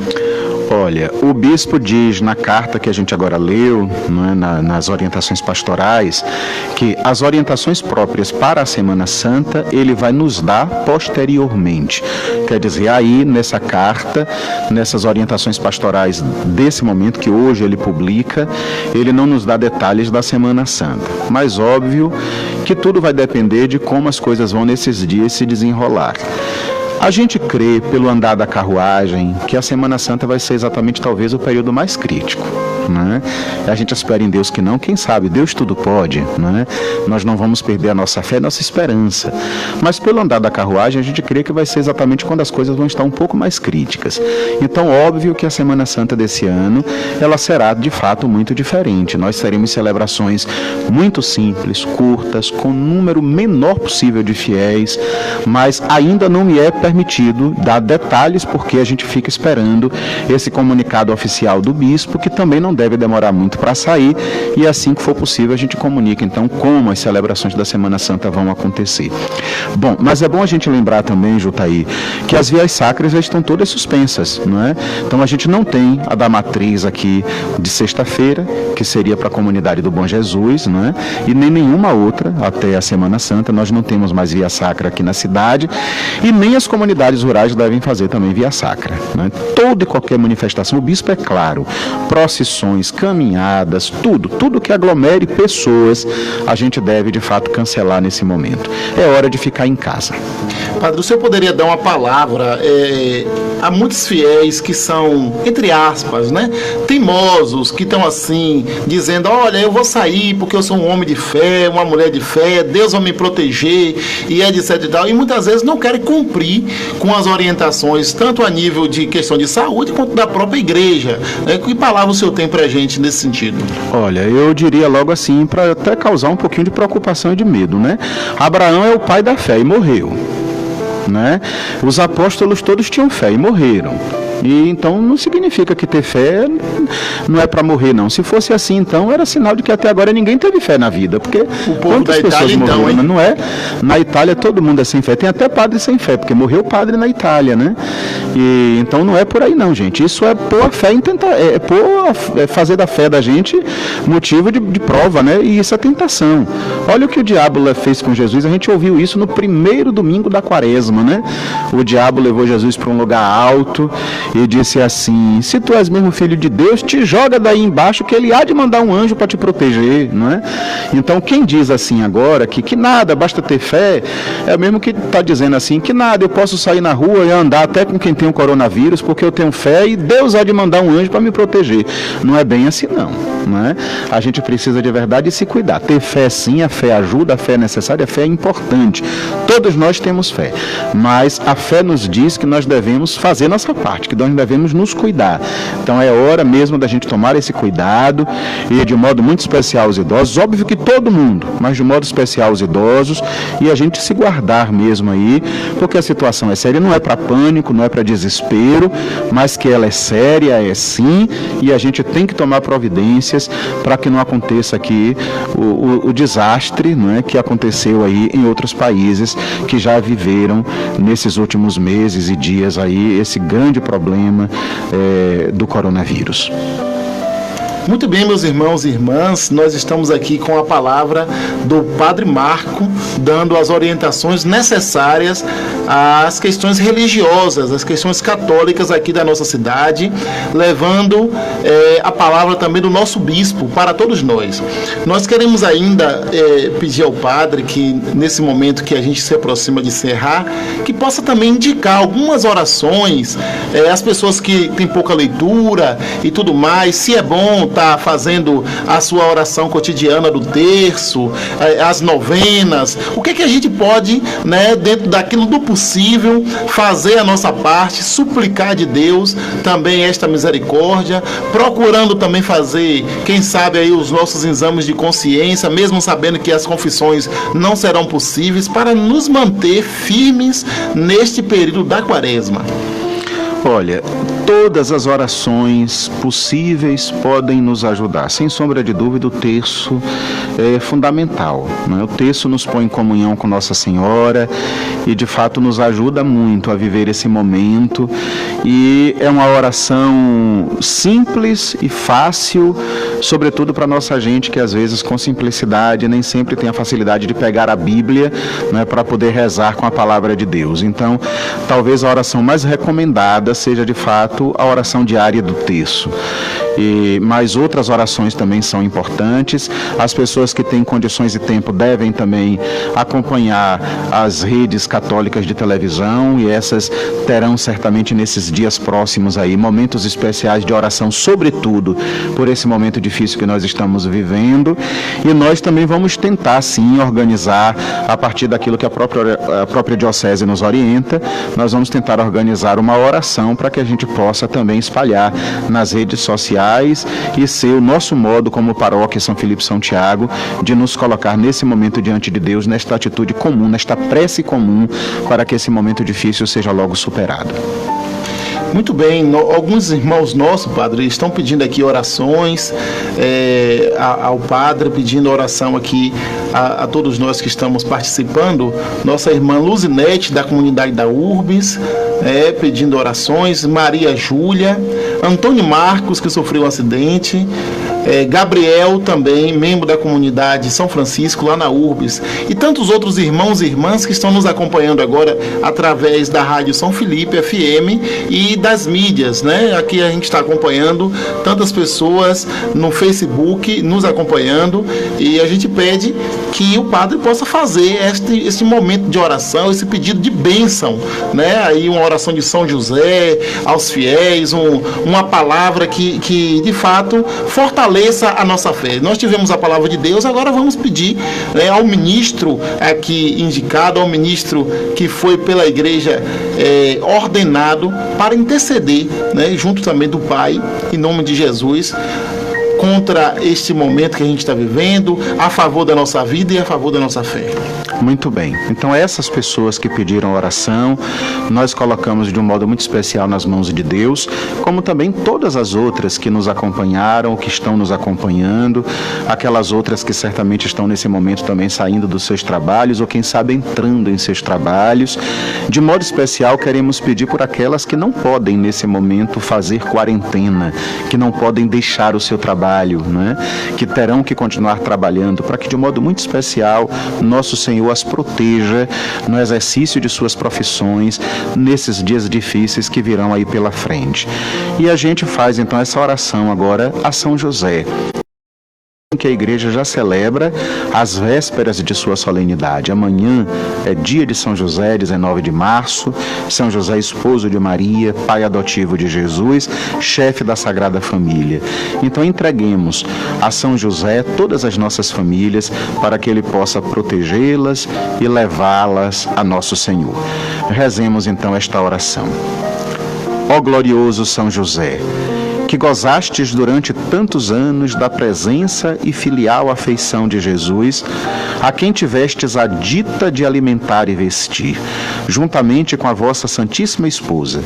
Olha, o bispo diz na carta que a gente agora leu, não é, nas orientações pastorais, que as orientações próprias para a Semana Santa ele vai nos dar posteriormente. Quer dizer, aí nessa carta, nessas orientações pastorais desse momento que hoje ele publica, ele não nos dá detalhes da Semana Santa. Mas óbvio que tudo vai depender de como as coisas vão nesses dias se desenrolar. A gente crê, pelo andar da carruagem, que a Semana Santa vai ser exatamente talvez o período mais crítico. Né? A gente espera em Deus que não, quem sabe, Deus tudo pode, né? Nós não vamos perder a nossa fé, a nossa esperança, mas pelo andar da carruagem a gente crê que vai ser exatamente quando as coisas vão estar um pouco mais críticas. Então, óbvio que a Semana Santa desse ano, ela será de fato muito diferente. Nós teremos celebrações muito simples, curtas, com um número menor possível de fiéis, mas ainda não me é permitido dar detalhes, porque a gente fica esperando esse comunicado oficial do bispo, que também não deve demorar muito para sair, e assim que for possível a gente comunica então como as celebrações da Semana Santa vão acontecer. Bom, mas é bom a gente lembrar também, Jutaí, que as vias sacras já estão todas suspensas, não é? Então a gente não tem a da matriz aqui de sexta-feira, que seria para a comunidade do Bom Jesus, não é? E nem nenhuma outra até a Semana Santa. Nós não temos mais via sacra aqui na cidade, e nem as comunidades rurais devem fazer também via sacra, não é? Toda e qualquer manifestação, o bispo é claro, procissões, caminhadas, tudo que aglomere pessoas, a gente deve de fato cancelar nesse momento. É hora de ficar em casa. Padre, o senhor poderia dar uma palavra a muitos fiéis que são, entre aspas, né, teimosos, que estão assim, dizendo, olha, eu vou sair porque eu sou um homem de fé, uma mulher de fé, Deus vai me proteger, e etc e tal, e muitas vezes não querem cumprir com as orientações, tanto a nível de questão de saúde, quanto da própria igreja. Que palavra o senhor tem pra gente nesse sentido? Olha, eu diria logo assim, para até causar um pouquinho de preocupação e de medo, né? Abraão é o pai da fé e morreu, né? Os apóstolos todos tinham fé e morreram. E então não significa que ter fé não é para morrer, não. Se fosse assim, então era sinal de que até agora ninguém teve fé na vida, porque o povo da Itália, morreram, então, não é? Na Itália todo mundo é sem fé, tem até padre sem fé, porque morreu padre na Itália, né? E então não é por aí não, gente. Isso é pôr a fé em tentar, fazer da fé da gente motivo de prova, né? E isso é tentação. Olha o que o diabo fez com Jesus. A gente ouviu isso no primeiro domingo da Quaresma, né? O diabo levou Jesus para um lugar alto e disse assim, se tu és mesmo filho de Deus, te joga daí embaixo que ele há de mandar um anjo para te proteger, não é? Então quem diz assim agora que nada, basta ter fé, é o mesmo que está dizendo assim, que nada, eu posso sair na rua e andar até com quem tem o coronavírus, porque eu tenho fé e Deus há de mandar um anjo para me proteger. Não é bem assim não é? A gente precisa de verdade se cuidar. Ter fé sim, a fé ajuda, a fé é necessária, a fé é importante. Todos nós temos fé, mas a fé nos diz que nós devemos fazer nossa parte, que nós devemos nos cuidar. Então é hora mesmo da gente tomar esse cuidado, e de modo muito especial os idosos, óbvio que todo mundo, mas de modo especial os idosos, e a gente se guardar mesmo aí, porque a situação é séria, não é para pânico, não é para desespero, mas que ela é séria, é sim, e a gente tem que tomar providências para que não aconteça aqui o desastre, não é, que aconteceu aí em outros países que já viveram nesses últimos meses e dias aí esse grande problema do coronavírus. Muito bem, meus irmãos e irmãs, nós estamos aqui com a palavra do Padre Marco, dando as orientações necessárias às questões religiosas, às questões católicas aqui da nossa cidade, levando a palavra também do nosso bispo para todos nós. Nós queremos ainda pedir ao Padre que, nesse momento que a gente se aproxima de encerrar, que possa também indicar algumas orações, as pessoas que têm pouca leitura e tudo mais, se é bom está fazendo a sua oração cotidiana do terço, as novenas, o que a gente pode, né, dentro daquilo do possível, fazer a nossa parte, suplicar de Deus também esta misericórdia, procurando também fazer, quem sabe aí os nossos exames de consciência, mesmo sabendo que as confissões não serão possíveis, para nos manter firmes neste período da Quaresma. Olha, todas as orações possíveis podem nos ajudar. Sem sombra de dúvida, o terço é fundamental, né? O terço nos põe em comunhão com Nossa Senhora e, de fato, nos ajuda muito a viver esse momento. E é uma oração simples e fácil, sobretudo para nossa gente que, às vezes, com simplicidade, nem sempre tem a facilidade de pegar a Bíblia, né, para poder rezar com a palavra de Deus. Então, talvez a oração mais recomendada seja, de fato, fato, a oração diária do terço. Mas outras orações também são importantes. As pessoas que têm condições e tempo devem também acompanhar as redes católicas de televisão, e essas terão certamente nesses dias próximos aí momentos especiais de oração, sobretudo por esse momento difícil que nós estamos vivendo. E nós também vamos tentar sim organizar, a partir daquilo que a própria diocese nos orienta, nós vamos tentar organizar uma oração para que a gente possa também espalhar nas redes sociais e ser o nosso modo como paróquia São Filipe São Tiago de nos colocar nesse momento diante de Deus, nesta atitude comum, nesta prece comum, para que esse momento difícil seja logo superado. Muito bem, alguns irmãos nossos, padre, estão pedindo aqui orações ao padre, pedindo oração aqui a todos nós que estamos participando. Nossa irmã Luzinete, da comunidade da Urbis, pedindo orações. Maria Júlia, Antônio Marcos, que sofreu um acidente, Gabriel também, membro da comunidade São Francisco, lá na Urbis, e tantos outros irmãos e irmãs que estão nos acompanhando agora através da Rádio São Filipe FM e das mídias, né? Aqui a gente está acompanhando tantas pessoas no Facebook nos acompanhando, e a gente pede que o padre possa fazer este momento de oração, esse pedido de bênção, né? Aí uma oração de São José aos fiéis, uma palavra que de fato fortaleça a nossa fé. Nós tivemos a palavra de Deus, agora vamos pedir ao ministro aqui indicado, ao ministro que foi pela igreja ordenado para interceder, né, junto também do Pai, em nome de Jesus, contra este momento que a gente está vivendo, a favor da nossa vida e a favor da nossa fé. Muito bem. Então, essas pessoas que pediram oração, nós colocamos de um modo muito especial nas mãos de Deus, como também todas as outras que nos acompanharam, que estão nos acompanhando, aquelas outras que certamente estão nesse momento também saindo dos seus trabalhos, ou quem sabe entrando em seus trabalhos. De modo especial, queremos pedir por aquelas que não podem nesse momento fazer quarentena, que não podem deixar o seu trabalho, né? Que terão que continuar trabalhando, para que de um modo muito especial nosso Senhor as proteja no exercício de suas profissões nesses dias difíceis que virão aí pela frente. E a gente faz então essa oração agora a São José, que a igreja já celebra as vésperas de sua solenidade. Amanhã é dia de São José, 19 de março, São José, esposo de Maria, pai adotivo de Jesus, chefe da Sagrada Família. Então entreguemos a São José todas as nossas famílias, para que ele possa protegê-las e levá-las a nosso Senhor. Rezemos então esta oração. Ó glorioso São José, que gozastes durante tantos anos da presença e filial afeição de Jesus, a quem tivestes a dita de alimentar e vestir, juntamente com a vossa Santíssima Esposa,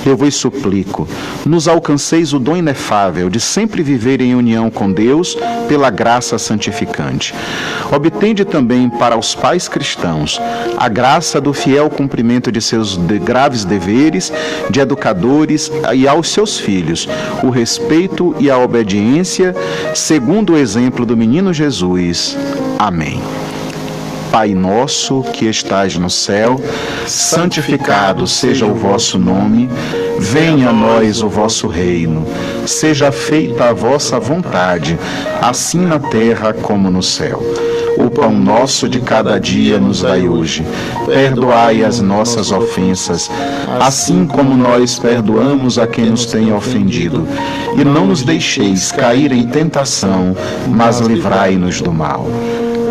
eu vos suplico, nos alcanceis o dom inefável de sempre viver em união com Deus pela graça santificante. Obtende também para os pais cristãos a graça do fiel cumprimento de seus graves deveres de educadores, e aos seus filhos o respeito e a obediência, segundo o exemplo do menino Jesus. Amém. Pai nosso que estais no céu, santificado seja o vosso nome, venha a nós o vosso reino, seja feita a vossa vontade, assim na terra como no céu. O pão nosso de cada dia nos dai hoje. Perdoai as nossas ofensas, assim como nós perdoamos a quem nos tem ofendido. E não nos deixeis cair em tentação, mas livrai-nos do mal.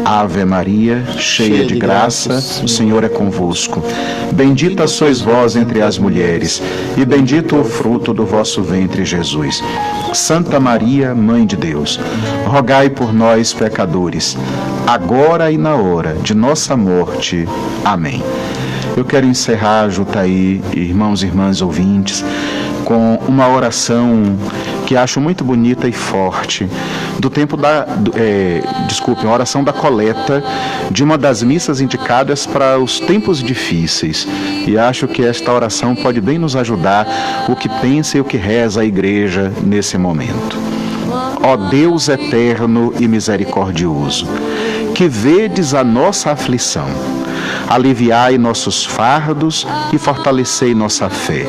Ave Maria, cheia de graça, o Senhor é convosco. Bendita sois vós entre as mulheres, e bendito o fruto do vosso ventre, Jesus. Santa Maria, Mãe de Deus, rogai por nós, pecadores, agora e na hora de nossa morte. Amém. Eu quero encerrar, Jutaí, irmãos e irmãs ouvintes, com uma oração que acho muito bonita e forte, do tempo uma oração da coleta de uma das missas indicadas para os tempos difíceis. E acho que esta oração pode bem nos ajudar o que pensa e o que reza a igreja nesse momento. Ó Deus eterno e misericordioso, que vedes a nossa aflição, aliviai nossos fardos e fortalecei nossa fé.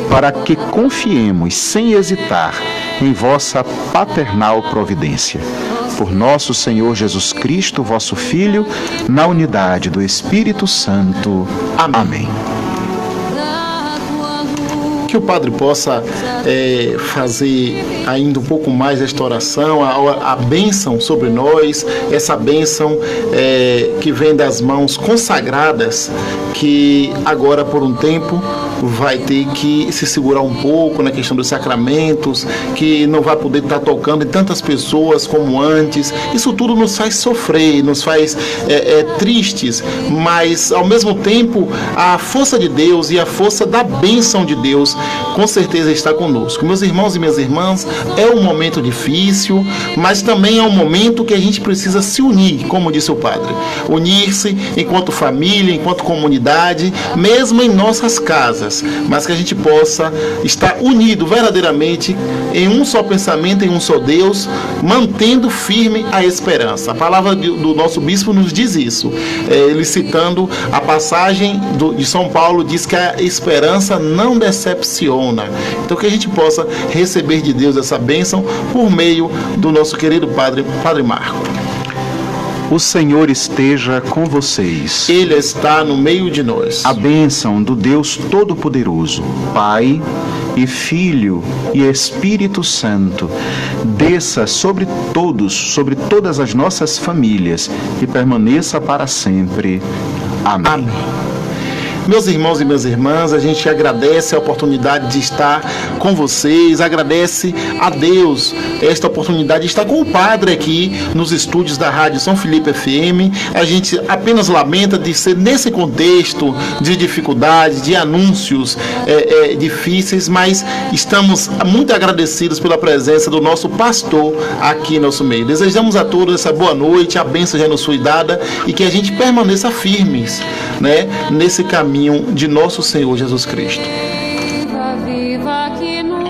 para que confiemos sem hesitar em vossa paternal providência. Por nosso Senhor Jesus Cristo, vosso Filho, na unidade do Espírito Santo. Amém. Que o Padre possa fazer ainda um pouco mais esta oração, a bênção sobre nós, essa bênção que vem das mãos consagradas, que agora por um tempo vai ter que se segurar um pouco na questão dos sacramentos, que não vai poder estar tocando em tantas pessoas como antes. Isso tudo nos faz sofrer, nos faz tristes, mas ao mesmo tempo a força de Deus e a força da bênção de Deus com certeza está conosco. Meus irmãos e minhas irmãs, é um momento difícil, mas também é um momento que a gente precisa se unir, como disse o Padre. Unir-se enquanto família, enquanto comunidade, mesmo em nossas casas, mas que a gente possa estar unido verdadeiramente em um só pensamento, em um só Deus, mantendo firme a esperança. A palavra do nosso bispo nos diz isso. Ele citando a passagem de São Paulo, diz que a esperança não decepciona. Então que a gente possa receber de Deus essa bênção por meio do nosso querido Padre Marco. O Senhor esteja com vocês. Ele está no meio de nós. A bênção do Deus Todo-Poderoso, Pai e Filho e Espírito Santo, desça sobre todos, sobre todas as nossas famílias e permaneça para sempre. Amém. Amém. Meus irmãos e minhas irmãs, a gente agradece a oportunidade de estar com vocês, agradece a Deus esta oportunidade de estar com o Padre aqui nos estúdios da Rádio São Felipe FM. A gente apenas lamenta de ser nesse contexto de dificuldades, de anúncios difíceis, mas estamos muito agradecidos pela presença do nosso pastor aqui em nosso meio. Desejamos a todos essa boa noite, a bênção já nos foi dada e que a gente permaneça firmes, nesse caminho de nosso Senhor Jesus Cristo. Viva, viva que nos